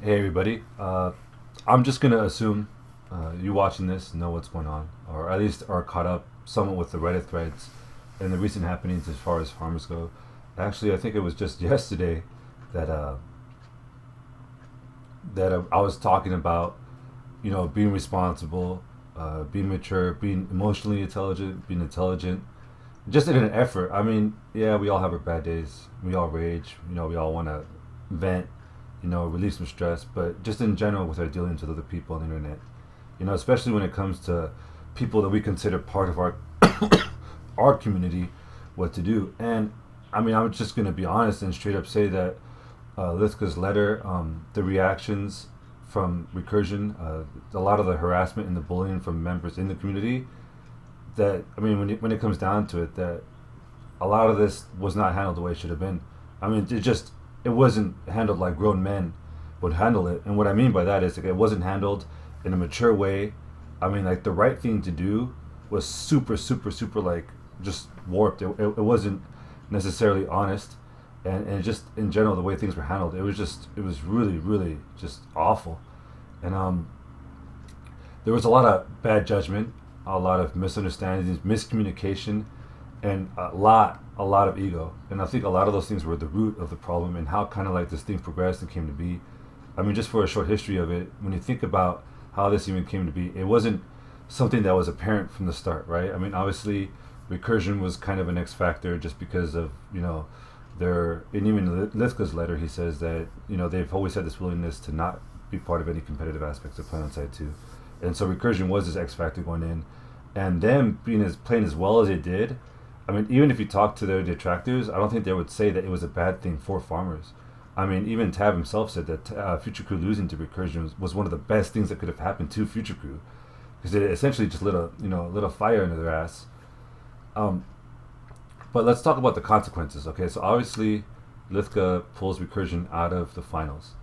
Hey everybody. I'm just gonna assume you watching this know what's going on, or at least are caught up somewhat with the Reddit threads and the recent happenings as far as farmers go. Actually, I think it was just yesterday that I was talking about, being responsible, being mature, being emotionally intelligent, being intelligent, just in an effort. I mean, yeah, we all have our bad days. We all rage. We all want to vent, relieve some stress. But just in general, with our dealings with other people on the internet, especially when it comes to people that we consider part of our our community, what to do. And I mean, I'm just gonna be honest and straight up say that Lithka's letter, the reactions from Recursion, a lot of the harassment and the bullying from members in the community, that I mean, when it comes down to it, that a lot of this was not handled the way it should have been. I mean, it wasn't handled like grown men would handle it. And what I mean by that is like, it wasn't handled in a mature way. I mean, like the right thing to do was super, super, super like just warped. It wasn't necessarily honest, and just in general the way things were handled, it was really, really just awful. And there was a lot of bad judgment, a lot of misunderstandings, miscommunication, and a lot of ego. And I think a lot of those things were the root of the problem and how kind of like this thing progressed and came to be. I mean, just for a short history of it, when you think about how this even came to be, it wasn't something that was apparent from the start, right? I mean, obviously, recursion was kind of an X factor just because of their, and even Lithka's letter, he says that they've always had this willingness to not be part of any competitive aspects of Planetside 2. And so recursion was this X factor going in, and them being as playing as well as they did. I mean, even if you talk to their detractors, I don't think they would say that it was a bad thing for farmers. I mean, even Tab himself said that Future Crew losing to Recursion was one of the best things that could have happened to Future Crew, because it essentially just lit a fire under their ass. Um, but let's talk about the consequences. Okay, so obviously, Lithka pulls Recursion out of the finals,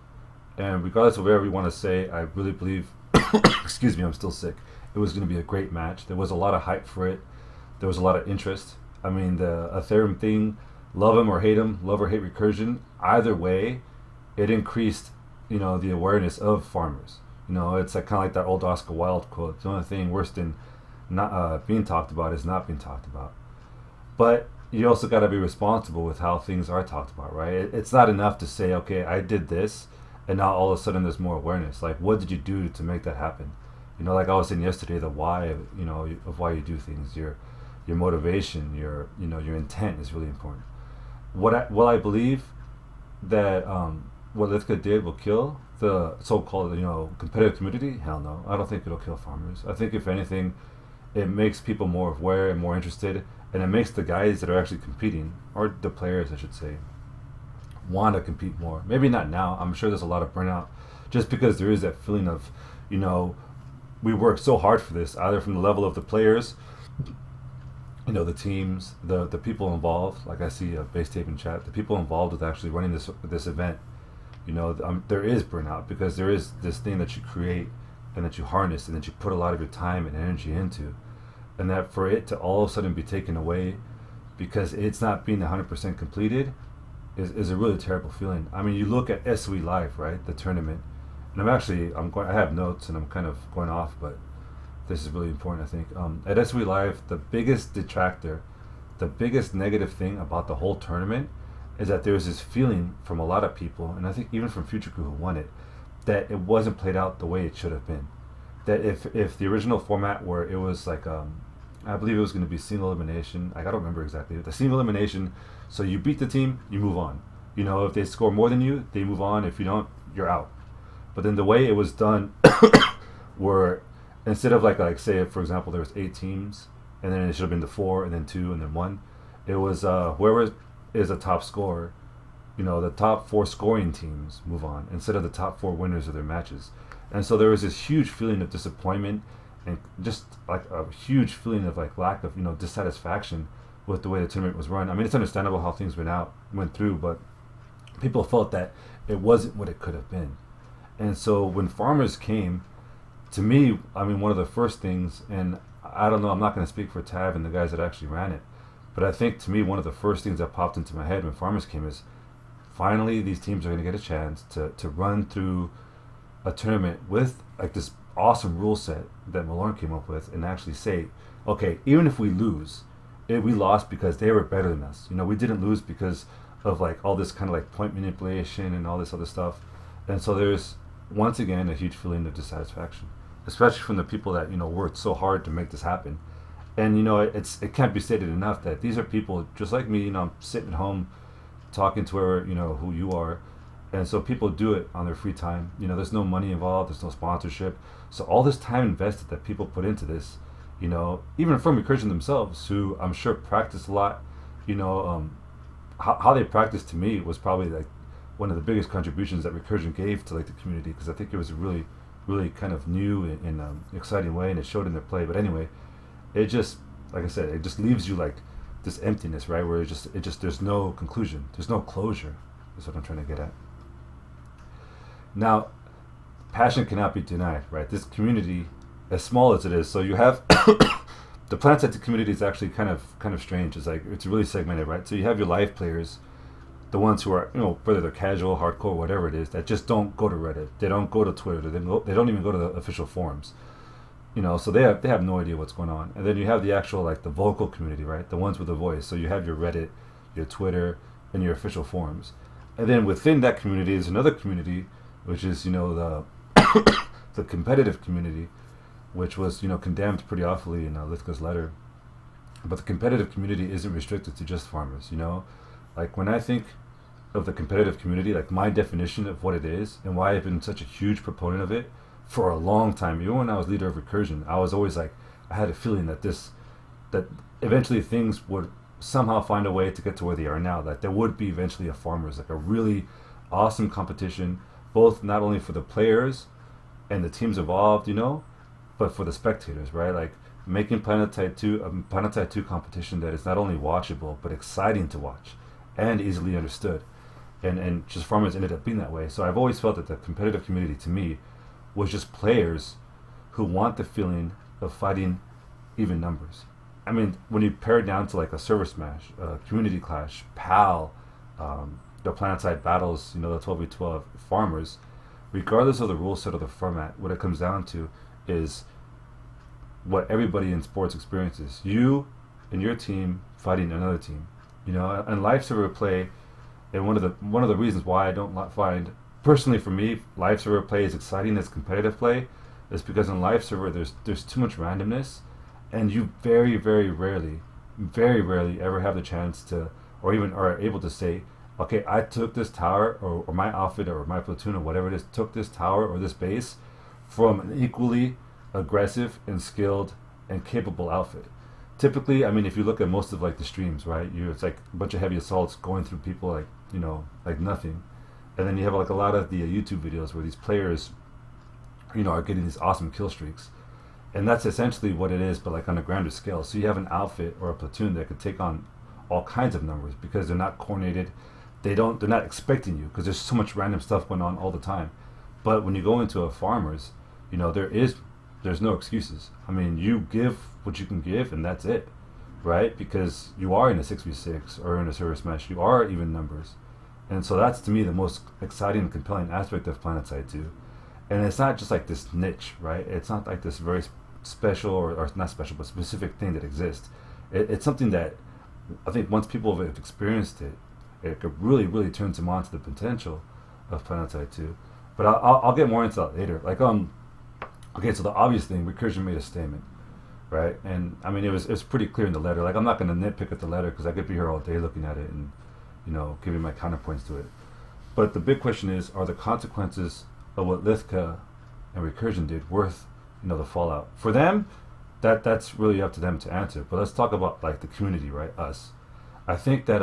and regardless of whatever we want to say, I really believe. Excuse me, I'm still sick. It was going to be a great match. There was a lot of hype for it. There was a lot of interest. I mean, the Ethereum thing, love him or hate him, love or hate Recursion, either way, it increased, the awareness of farmers. It's like kind of like that old Oscar Wilde quote. The only thing worse than not being talked about is not being talked about. But you also got to be responsible with how things are talked about, right? It's not enough to say, okay, I did this, and now all of a sudden there's more awareness. Like, what did you do to make that happen? Like I was saying yesterday, the why, of why you do things, your motivation, your intent is really important. I believe that what Lithka did will kill the so-called competitive community? Hell no, I don't think it'll kill farmers. I think if anything, it makes people more aware and more interested, and it makes the guys that are actually competing, or the players I should say, want to compete more. Maybe not now. I'm sure there's a lot of burnout, just because there is that feeling of, we worked so hard for this, either from the level of the players, the teams, the people involved. Like I see a base tape in chat, the people involved with actually running this event. There is burnout because there is this thing that you create and that you harness and that you put a lot of your time and energy into, and that for it to all of a sudden be taken away because it's not being 100% completed is a really terrible feeling. I mean, you look at SOE Live, right, the tournament, and I have notes and I'm kind of going off, but this is really important, I think. At SOE Live, the biggest detractor, the biggest negative thing about the whole tournament is that there's this feeling from a lot of people, and I think even from Future Crew who won it, that it wasn't played out the way it should have been. That if the original format where it was like, I believe it was going to be single elimination, I don't remember exactly, the single elimination, so you beat the team, you move on. If they score more than you, they move on. If you don't, you're out. But then the way it was done, where instead of like say for example there was 8 teams, and then it should have been the 4 and then 2 and then 1, it was whoever is a top scorer, the top 4 scoring teams move on instead of the top 4 winners of their matches. And so there was this huge feeling of disappointment and just like a huge feeling of like lack of dissatisfaction with the way the tournament was run. I mean, it's understandable how things went through, but people felt that it wasn't what it could have been. And so when farmers came, to me, I mean, one of the first things, and I don't know, I'm not going to speak for Tav and the guys that actually ran it, but I think to me one of the first things that popped into my head when farmers came is finally these teams are going to get a chance to run through a tournament with like this awesome rule set that Malorn came up with, and actually say, okay, even if we lose, we lost because they were better than us. We didn't lose because of like all this kind of like point manipulation and all this other stuff. And so there's once again a huge feeling of dissatisfaction, especially from the people that worked so hard to make this happen. And it can't be stated enough that these are people just like me. I'm sitting at home talking to whoever who you are, and so people do it on their free time. There's no money involved, there's no sponsorship, so all this time invested that people put into this, even from Recursion themselves, who I'm sure practice a lot. How they practiced to me was probably like one of the biggest contributions that Recursion gave to like the community, because I think it was a really, really kind of new and exciting way, and it showed in their play. But anyway, it just, like I said, it just leaves you like this emptiness, right? Where it just there's no conclusion, there's no closure. Is what I'm trying to get at. Now, passion cannot be denied, right? This community, as small as it is, so you have the Planetside community is actually kind of strange. It's like it's really segmented, right? So you have your live players, the ones who are whether they're casual, hardcore, whatever it is, that just don't go to Reddit, they don't go to Twitter, they don't even go to the official forums. So they have no idea what's going on. And then you have the actual like the vocal community, right? The ones with a voice. So you have your Reddit, your Twitter, and your official forums. And then within that community is another community, which is the the competitive community, which was condemned pretty awfully in Lithka's letter. But the competitive community isn't restricted to just farmers. Like when I think of the competitive community, like my definition of what it is and why I've been such a huge proponent of it for a long time, even when I was leader of Recursion, I was always like, I had a feeling that that eventually things would somehow find a way to get to where they are now, that there would be eventually a farmers, like a really awesome competition, both not only for the players and the teams involved, but for the spectators, right? Like making Planetside 2 competition that is not only watchable but exciting to watch and easily understood, and just farmers ended up being that way. So I've always felt that the competitive community to me was just players who want the feeling of fighting even numbers. I mean, when you pare it down to like a server smash, community clash, PAL, the Planetside battles, the 12v12 farmers, regardless of the rule set or the format, what it comes down to is what everybody in sports experiences. You and your team fighting another team. And live server play, and one of the reasons why I don't find, personally for me, live server play is exciting as competitive play, is because in live server there's too much randomness, and you very, very rarely ever have the chance to, or even are able to say, okay, I took this tower, or my outfit, or my platoon, or whatever it is, took this tower or this base from an equally aggressive and skilled and capable outfit. Typically, I mean, if you look at most of like the streams, right, it's like a bunch of heavy assaults going through people like like nothing, and then you have like a lot of the YouTube videos where these players are getting these awesome kill streaks, and that's essentially what it is, but like on a grander scale. So you have an outfit or a platoon that could take on all kinds of numbers because they're not coordinated, they're not expecting you, because there's so much random stuff going on all the time. But when you go into a farmers, there's no excuses. I mean, you give what you can give, and that's it, right? Because you are in a 6v6 or in a server smash, you are even numbers. And so that's, to me, the most exciting and compelling aspect of Planetside 2. And it's not just like this niche, right? It's not like this very special, or not special, but specific thing that exists. It's something that I think once people have experienced it, it could really, really turn them on to the potential of Planetside 2. But I'll get more into that later. Like, okay, so the obvious thing, Recursion made a statement, right? And I mean, it was pretty clear in the letter. Like, I'm not going to nitpick at the letter because I could be here all day looking at it and giving my counterpoints to it. But the big question is, are the consequences of what Lithka and Recursion did worth the fallout for them? That's really up to them to answer. But let's talk about like the community, right? Us. I think that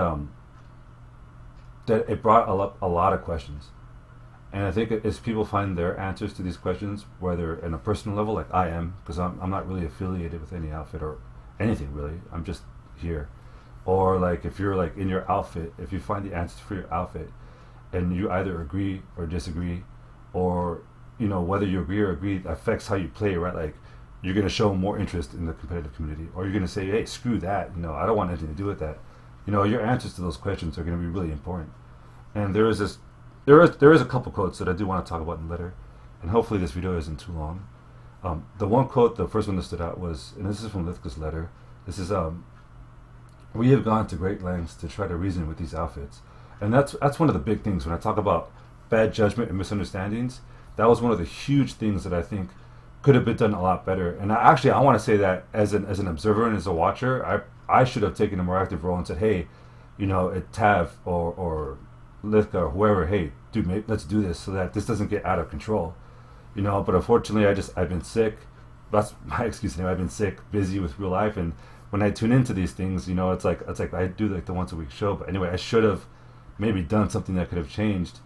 that it brought a lot of questions. And I think as people find their answers to these questions, whether in a personal level, like I am, because I'm not really affiliated with any outfit or anything really, I'm just here. Or like if you're like in your outfit, if you find the answers for your outfit, and you either agree or disagree, or whether you agree or agree affects how you play, right? Like you're going to show more interest in the competitive community, or you're going to say, hey, screw that, I don't want anything to do with that. Your answers to those questions are going to be really important. And there is a couple quotes that I do want to talk about in the letter. and hopefully this video isn't too long. The one quote, the first one that stood out was, and this is from Lithka's letter. This is, "We have gone to great lengths to try to reason with these outfits," and that's one of the big things when I talk about bad judgment and misunderstandings. That was one of the huge things that I think could have been done a lot better. And I want to say that as an observer and as a watcher, I should have taken a more active role and said, hey, Tav or Lithka or whoever, hey, dude, let's do this so that this doesn't get out of control. But unfortunately, I've been sick. That's my excuse anyway. I've been sick, busy with real life, and when I tune into these things, it's like I do like the once a week show. But anyway, I should have maybe done something that could have changed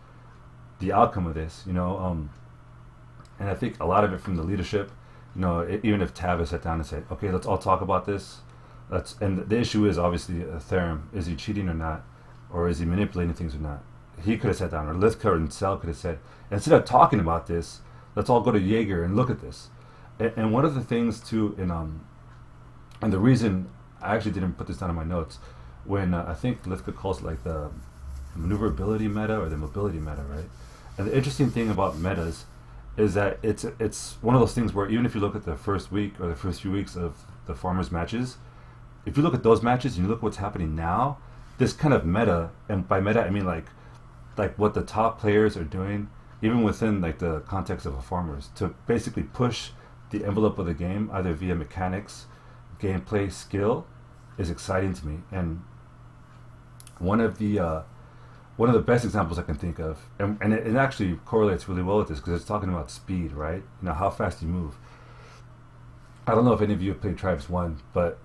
the outcome of this. And I think a lot of it from the leadership. Even if Tav has sat down and said, okay, let's all talk about this. And the issue is obviously Therum. Is he cheating or not, or is he manipulating things or not? He could have sat down, or Lithka and Cell could have said, instead of talking about this, let's all go to Jaeger and look at this. And one of the things too, and the reason I actually didn't put this down in my notes, when I think Lithka calls it like the maneuverability meta or the mobility meta, right? And the interesting thing about metas is that it's one of those things where even if you look at the first week or the first few weeks of the farmers matches, if you look at those matches and you look at what's happening now, this kind of meta, and by meta I mean like what the top players are doing, even within like the context of a farmers, to basically push the envelope of the game either via mechanics, gameplay, skill, is exciting to me. And one of the best examples I can think of, and it actually correlates really well with this because it's talking about speed, right? How fast you move. I don't know if any of you have played Tribes 1, but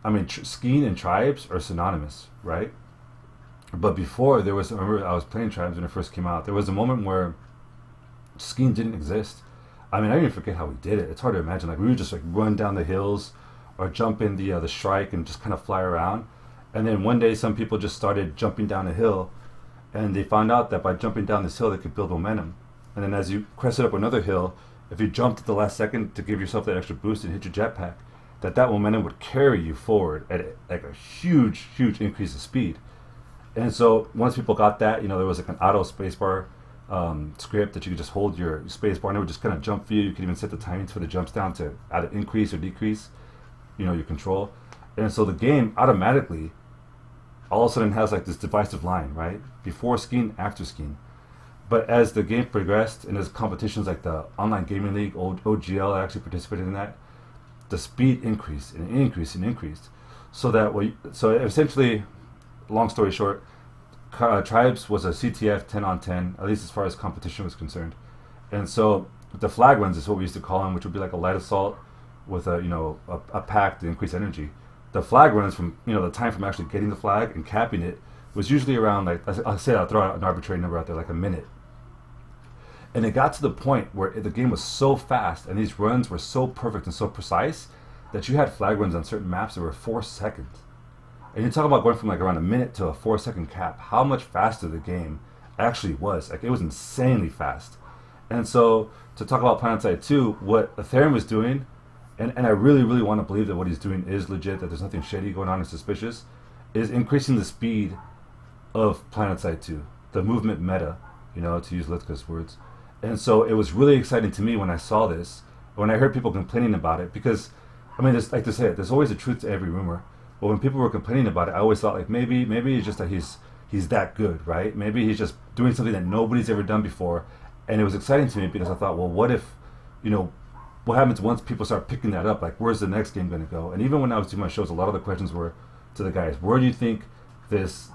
I mean, skiing and Tribes are synonymous, right? But before, I remember I was playing Tribes when it first came out, there was a moment where skiing didn't exist. I mean, I even forget how we did it. It's hard to imagine. Like, we would just like run down the hills or jump in the strike and just kind of fly around. And then one day some people just started jumping down a hill, and they found out that by jumping down this hill they could build momentum. And then as you crested up another hill, if you jumped at the last second to give yourself that extra boost and hit your jetpack, that momentum would carry you forward at like a huge increase of speed. And so once people got that, there was like an auto spacebar script that you could just hold your spacebar and it would just kind of jump for you. You could even set the timings for the jumps down to either increase or decrease, your control. And so the game automatically all of a sudden has like this divisive line, right? Before skiing, after skiing. But as the game progressed and as competitions like the Online Gaming League, OGL, I actually participated in that, the speed increased and increased and increased. So essentially, long story short, Tribes was a CTF 10 on 10, at least as far as competition was concerned. And so the flag runs is what we used to call them, which would be like a light assault with a pack to increase energy. The flag runs from, the time from actually getting the flag and capping it was usually around, like, I'll throw out an arbitrary number out there, like a minute. And it got to the point where the game was so fast and these runs were so perfect and so precise that you had flag runs on certain maps that were 4 seconds. And you talk about going from like around a minute to a 4-second cap, how much faster the game actually was. Like, it was insanely fast. And so to talk about Planetside 2, what Ethereum is doing, and I really want to believe that what he's doing is legit, that there's nothing shady going on and suspicious, is increasing the speed of Planetside 2, the movement meta, to use Lithka's words. And so it was really exciting to me when I saw this, when I heard people complaining about it, because, I mean, there's, like to say it, there's always a truth to every rumor. But when people were complaining about it, I always thought, like, maybe it's just that he's that good, right? Maybe he's just doing something that nobody's ever done before. And it was exciting to me because I thought, well, what if, what happens once people start picking that up? Like, where's the next game going to go? And even when I was doing my shows, a lot of the questions were to the guys, where do you think this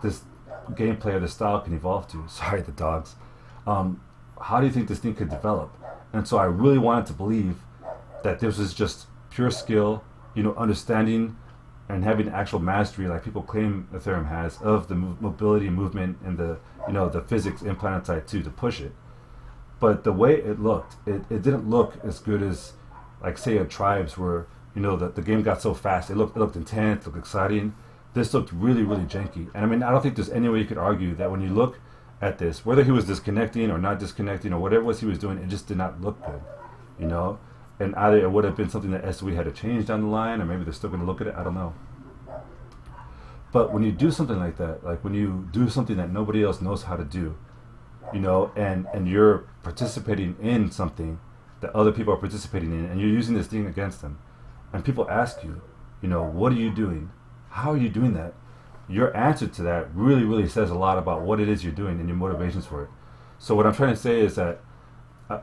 gameplay or this style can evolve to? Sorry, the dogs. How do you think this thing could develop? And so I really wanted to believe that this was just pure skill, understanding and having actual mastery, like people claim Ethereum has, of the mobility, movement, and the physics in Planetside 2 to push it. But the way it looked, it didn't look as good as, like, say, a Tribes, where the game got so fast. It looked intense, looked exciting. This looked really janky. And I mean, I don't think there's any way you could argue that when you look at this, whether he was disconnecting or not disconnecting or whatever it was he was doing, it just did not look good, And either it would have been something that SOE had to change down the line, or maybe they're still going to look at it, I don't know. But when you do something like that, like when you do something that nobody else knows how to do, and you're participating in something that other people are participating in, and you're using this thing against them, and people ask you, what are you doing? How are you doing that? Your answer to that really, really says a lot about what it is you're doing and your motivations for it. So what I'm trying to say is that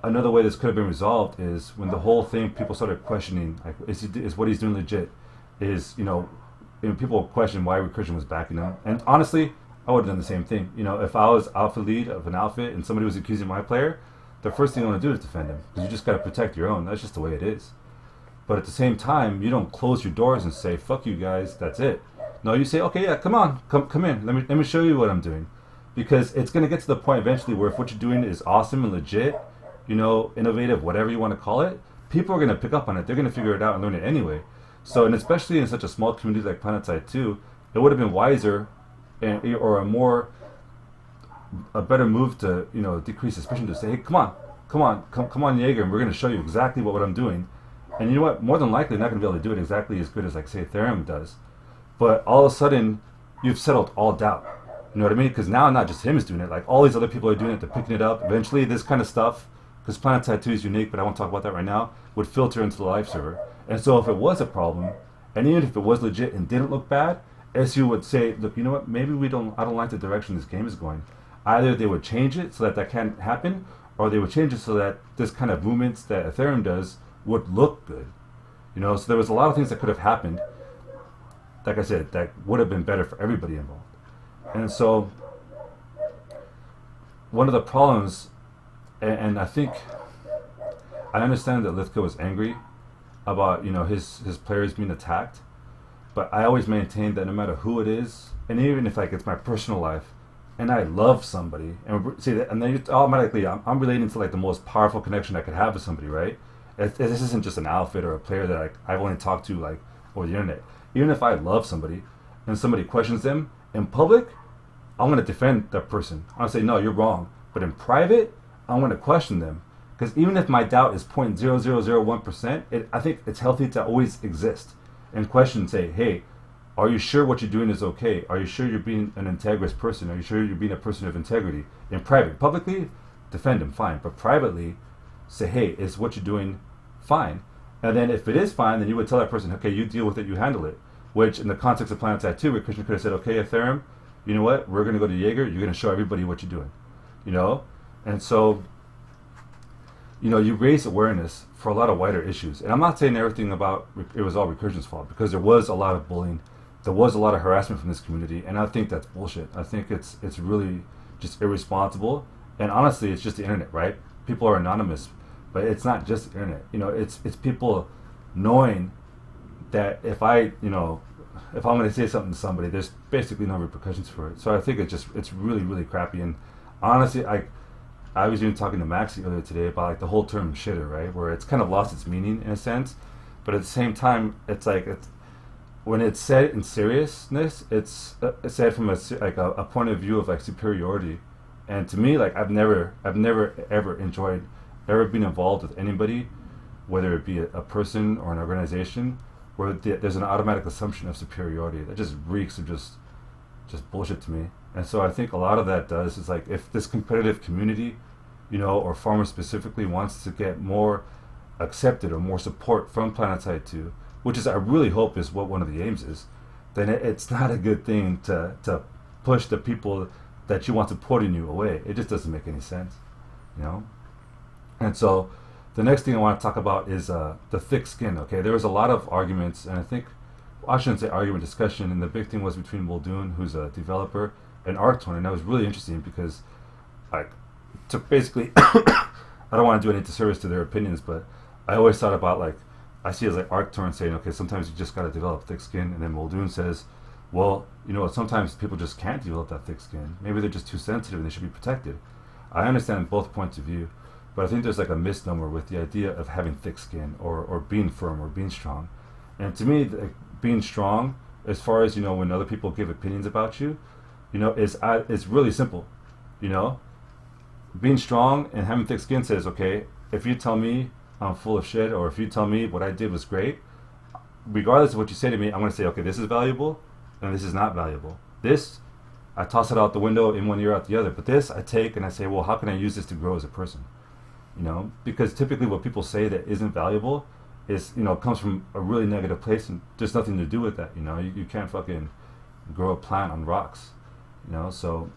another way this could have been resolved is when the whole thing, people started questioning, like, is what he's doing legit? People question why Recursion was backing him. And honestly, I would have done the same thing. If I was alpha lead of an outfit and somebody was accusing my player, the first thing I want to do is defend him, because you just got to protect your own. That's just the way it is. But at the same time, you don't close your doors and say, fuck you guys, that's it. No, you say, okay, yeah, come on, come in. Let me show you what I'm doing. Because it's going to get to the point eventually where if what you're doing is awesome and legit, innovative, whatever you want to call it, people are going to pick up on it. They're going to figure it out and learn it anyway. So, and especially in such a small community like Planetside 2, it would have been wiser or a better move to, decrease suspicion, to say, hey, come on, Jaeger, and we're going to show you exactly what I'm doing. And you know what? More than likely, they're not going to be able to do it exactly as good as, like, say, Ethereum does. But all of a sudden, you've settled all doubt. You know what I mean? Because now not just him is doing it. Like, all these other people are doing it. They're picking it up. Eventually, this kind of stuff, because Planetside 2 is unique, but I won't talk about that right now, would filter into the live server. And so if it was a problem, and even if it was legit and didn't look bad, SU would say, look, you know what? Maybe I don't like the direction this game is going. Either they would change it so that can't happen, or they would change it so that this kind of movements that Ethereum does would look good. So there was a lot of things that could have happened, like I said, that would have been better for everybody involved. And so one of the problems, and I think I understand that Lithka was angry about his players being attacked, but I always maintain that no matter who it is, and even if like it's my personal life, and I love somebody, and see that, and then automatically I'm relating to like the most powerful connection I could have with somebody, right? This isn't just an outfit or a player that I've only talked to like over the internet. Even if I love somebody and somebody questions them in public, I'm going to defend that person. I'm going to say, no, you're wrong. But in private, I'm going to question them. Because even if my doubt is 0.0001%, I think it's healthy to always exist and question, say, hey, are you sure what you're doing is okay? Are you sure you're being an integrous person? Are you sure you're being a person of integrity? In private, publicly, defend him, fine. But privately, say, hey, is what you're doing fine? And then if it is fine, then you would tell that person, okay, you deal with it, you handle it. Which, in the context of Planetside 2, Recursion could have said, okay, Ethereum, you know what? We're going to go to Jaeger. You're going to show everybody what you're doing. And so, you raise awareness for a lot of wider issues. And I'm not saying everything about it was all Recursion's fault, because there was a lot of bullying. There was a lot of harassment from this community. And I think that's bullshit. I think it's really just irresponsible. And honestly, it's just the internet, right? People are anonymous. But it's not just the internet. It's people knowing that if I'm going to say something to somebody, there's basically no repercussions for it. So I think it's really, really crappy. And honestly, I was even talking to Maxi earlier today about like the whole term shitter, right? Where it's kind of lost its meaning in a sense, but at the same time, it's when it's said in seriousness, it's said from a point of view of like superiority. And to me, like I've never ever enjoyed ever been involved with anybody, whether it be a person or an organization, where there's an automatic assumption of superiority that just reeks of just bullshit to me. And so I think a lot of that does is like if this competitive community, or farmers specifically, wants to get more accepted or more support from Planetside 2, which is I really hope is what one of the aims is, then it's not a good thing to push the people that you want supporting you away. It just doesn't make any sense, And so the next thing I want to talk about is the thick skin. Okay, there was a lot of arguments, and I shouldn't say argument, discussion, and the big thing was between Muldoon, who's a developer, and Arctorn, and that was really interesting because, to basically, I don't want to do any disservice to their opinions, but I always thought about I see it as like Arctorn saying, okay, sometimes you just got to develop thick skin, and then Muldoon says, well, sometimes people just can't develop that thick skin. Maybe they're just too sensitive and they should be protected. I understand both points of view. But I think there's like a misnomer with the idea of having thick skin or being firm or being strong. And to me, being strong, as far as, when other people give opinions about you, is really simple. Being strong and having thick skin says, okay, if you tell me I'm full of shit, or if you tell me what I did was great, regardless of what you say to me, I'm going to say, okay, this is valuable and this is not valuable. This I toss it out the window in one ear out the other. But this I take and I say, well, how can I use this to grow as a person? You know, because typically what people say that isn't valuable is, you know, comes from a really negative place, and there's nothing to do with that. You know, you can't fucking grow a plant on rocks. You know, so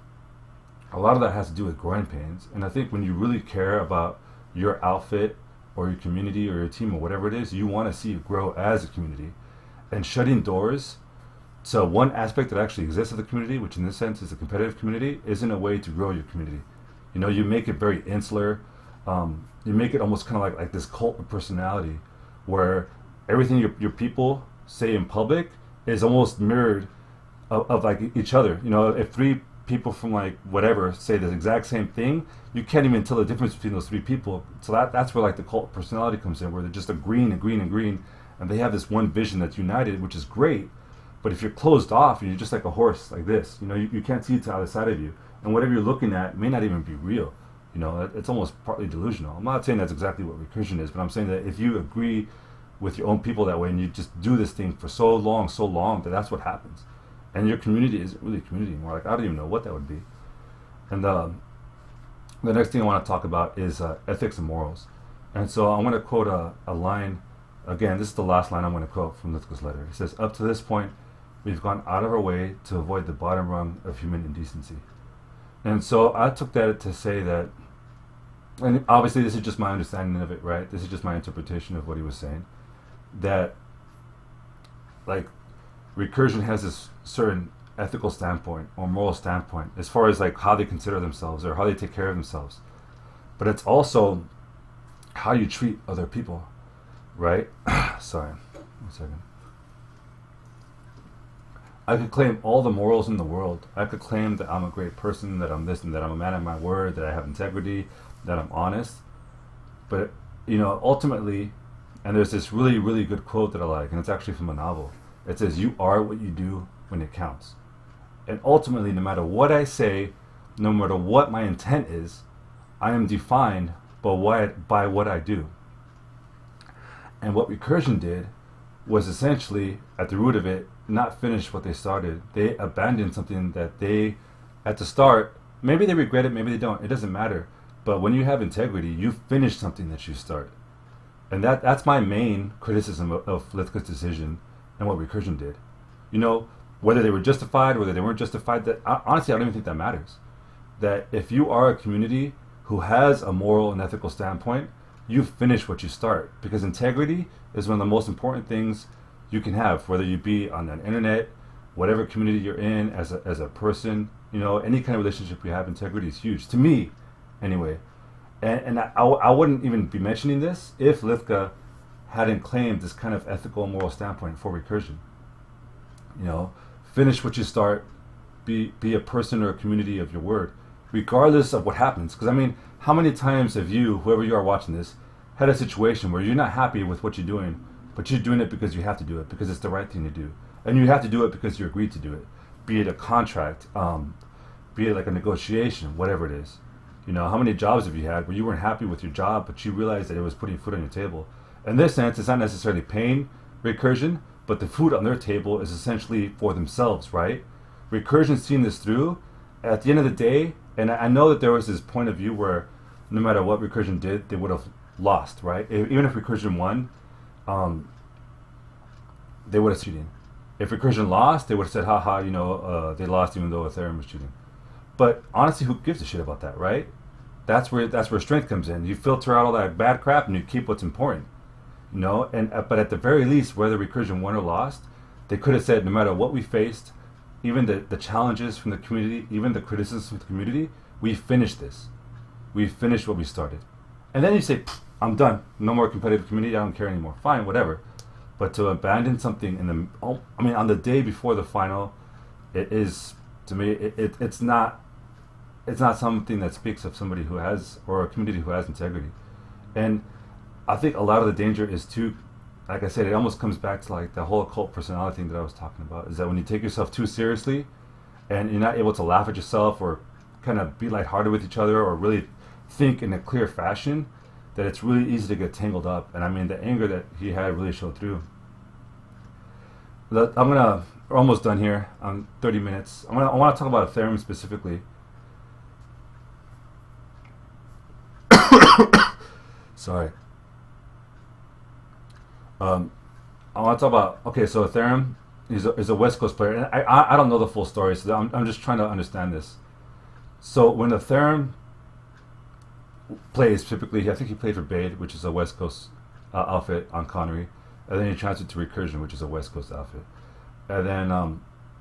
a lot of that has to do with growing pains. And I think when you really care about your outfit or your community or your team or whatever it is, you want to see it grow as a community. And shutting doors to one aspect that actually exists of the community, which in this sense is a competitive community, isn't a way to grow your community. You know, you make it very insular. You make it almost kind of like this cult of personality, where everything your people say in public is almost mirrored of like each other. You know, if three people from like whatever say the exact same thing, you can't even tell the difference between those three people. So that's where like the cult personality comes in, where they're just agreeing, and they have this one vision that's united, which is great. But if you're closed off and you're just like a horse like this, you know, you can't see to the other side of you, and whatever you're looking at may not even be real. You know, it's almost partly delusional. I'm not saying that's exactly what recursion is, but I'm saying that if you agree with your own people that way, and you just do this thing for so long, that's what happens. And your community isn't really a community anymore. Like, I don't even know what that would be. And the next thing I want to talk about is ethics and morals. And so I'm going to quote a line. Again, this is the last line I'm going to quote from Lithgo's letter. It says, "Up to this point, we've gone out of our way to avoid the bottom rung of human indecency." And so I took that to say that, and obviously this is just my understanding of it, right? This is just my interpretation of what he was saying. That, like, recursion has this certain ethical standpoint or moral standpoint as far as like how they consider themselves or how they take care of themselves. But it's also how you treat other people, right? Sorry, 1 second. I could claim all the morals in the world. I could claim that I'm a great person, that I'm this and that I'm a man of my word, that I have integrity, that I'm honest. But, you know, ultimately, and there's this really, really good quote that I like, and it's actually from a novel. It says, "You are what you do when it counts." And ultimately, no matter what I say, no matter what my intent is, I am defined by what I do. And what recursion did was essentially, at the root of it, not finish what they started. They abandoned something that they, at the start, maybe they regret it, maybe they don't, it doesn't matter. But when you have integrity, you finish something that you start. And that's my main criticism of Lithgo's decision and what recursion did. You know, whether they were justified, whether they weren't justified, that honestly, I don't even think that matters. That if you are a community who has a moral and ethical standpoint, you finish what you start. Because integrity is one of the most important things you can have, whether you be on the internet, whatever community you're in, as a person, you know, any kind of relationship you have, integrity is huge. To me, anyway. And I wouldn't even be mentioning this if Lithga hadn't claimed this kind of ethical and moral standpoint for recursion. You know, finish what you start, be a person or a community of your word, regardless of what happens. Because I mean, how many times have you, whoever you are watching this, had a situation where you're not happy with what you're doing, but you're doing it because you have to do it, because it's the right thing to do. And you have to do it because you agreed to do it. Be it a contract, be it like a negotiation, whatever it is. You know, how many jobs have you had where you weren't happy with your job, but you realized that it was putting food on your table? In this sense, it's not necessarily paying recursion, but the food on their table is essentially for themselves, right? Recursion's seen this through. At the end of the day, and I know that there was this point of view where no matter what recursion did, they would have lost, right? Even if recursion won, they would have cheated. If recursion lost, they would have said, haha, you know, they lost even though Ethereum was cheating. But honestly, who gives a shit about that, right? That's where strength comes in. You filter out all that bad crap and you keep what's important, you know. And but at the very least, whether recursion won or lost, they could have said, no matter what we faced, even the challenges from the community, even the criticisms from the community, we finished this. We finished what we started. And then you say, I'm done. No more competitive community. I don't care anymore. Fine, whatever. But to abandon something on the day before the final, it is, to me, it's not something that speaks of somebody who has, or a community who has integrity. And I think a lot of the danger is too, like I said, it almost comes back to like the whole occult personality thing that I was talking about, is that when you take yourself too seriously and you're not able to laugh at yourself or kind of be lighthearted with each other or really think in a clear fashion, that it's really easy to get tangled up. And I mean, the anger that he had really showed through. We're almost done here. 30 minutes. I want to talk about Ethereum specifically. Sorry. Um, I want to talk about. Okay, so Ethereum is a West Coast player, and I don't know the full story, so I'm just trying to understand this. So when Ethereum plays, typically, I think he played for Bade, which is a West Coast outfit on Connery, and then he transferred to Recursion, which is a West Coast outfit. And then I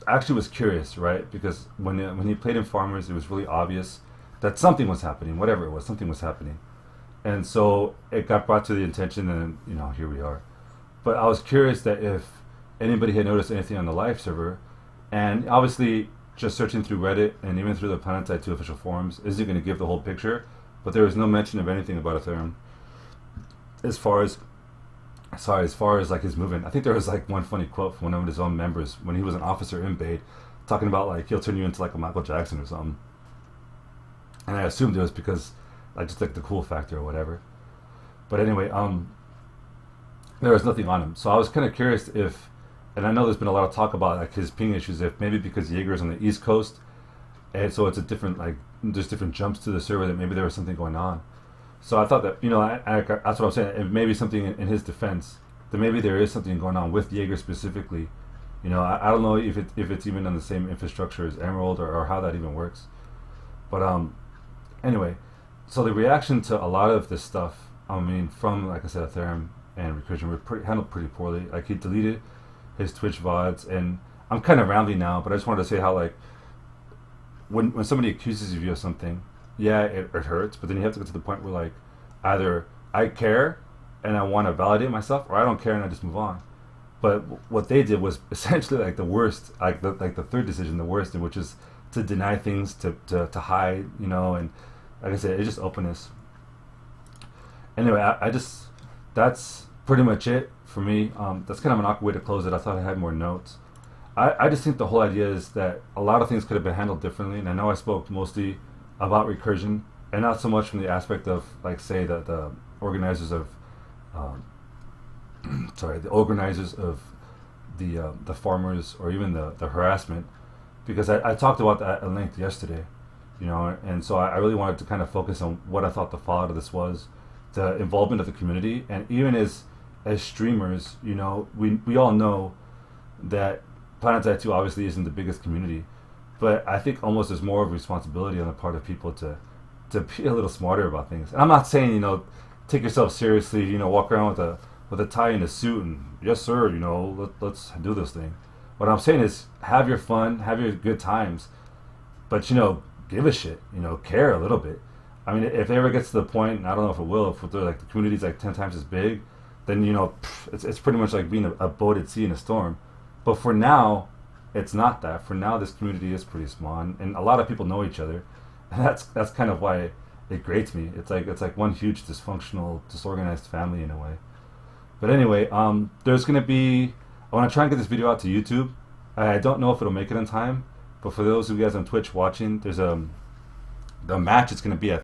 actually was curious, right? Because when he played in Farmers, it was really obvious that something was happening, whatever it was, something was happening. And so it got brought to the attention, and here we are. But I was curious that if anybody had noticed anything on the live server, and obviously just searching through Reddit and even through the Planetside 2 official forums isn't going to give the whole picture, but there was no mention of anything about Ethereum as far as like his movement. I think there was like one funny quote from one of his own members when he was an officer in Bade, talking about like he'll turn you into like a Michael Jackson or something. And I assumed it was because I just like the cool factor or whatever. But anyway, there was nothing on him. So I was kind of curious if, and I know there's been a lot of talk about like his ping issues, if maybe because Jaeger's on the East Coast, and so it's a different, like, there's different jumps to the server, that maybe there was something going on. So I thought that, that's what I'm saying, it may be something in his defense, that maybe there is something going on with Jaeger specifically. I don't know if it's even on the same infrastructure as Emerald, or how that even works. But anyway, so the reaction to a lot of this stuff, from, like I said, Ethereum and Recursion were handled pretty poorly. Like, he deleted his Twitch VODs, and I'm kind of rambling now, but I just wanted to say how, like, when somebody accuses you of something, yeah, it hurts, but then you have to get to the point where, like, either I care and I want to validate myself, or I don't care and I just move on. But what they did was essentially like the worst, like the third decision, the worst, which is to deny things, to hide, and like I said, it's just openness. Anyway, I just, that's pretty much it for me. That's kind of an awkward way to close it. I thought I had more notes. I just think the whole idea is that a lot of things could have been handled differently, and I know I spoke mostly about Recursion, and not so much from the aspect of, like, say, the organizers of, the organizers of the farmers, or even the harassment, because I talked about that at length yesterday, and so I really wanted to kind of focus on what I thought the fallout of this was, the involvement of the community, and even as streamers, we all know that Planetside 2 obviously isn't the biggest community, but I think almost there's more of a responsibility on the part of people to be a little smarter about things. And I'm not saying, take yourself seriously, walk around with a tie and a suit and, yes sir, let's do this thing. What I'm saying is, have your fun, have your good times, but give a shit, care a little bit. If it ever gets to the point, and I don't know if it will, if the community's like 10 times as big, then it's pretty much like being a boat at sea in a storm. But for now, it's not that. For now, this community is pretty small, and a lot of people know each other, and that's kind of why it grates me. It's like one huge dysfunctional, disorganized family in a way. But anyway, there's gonna be. I want to try and get this video out to YouTube. I don't know if it'll make it in time, but for those of you guys on Twitch watching, there's the match is gonna be at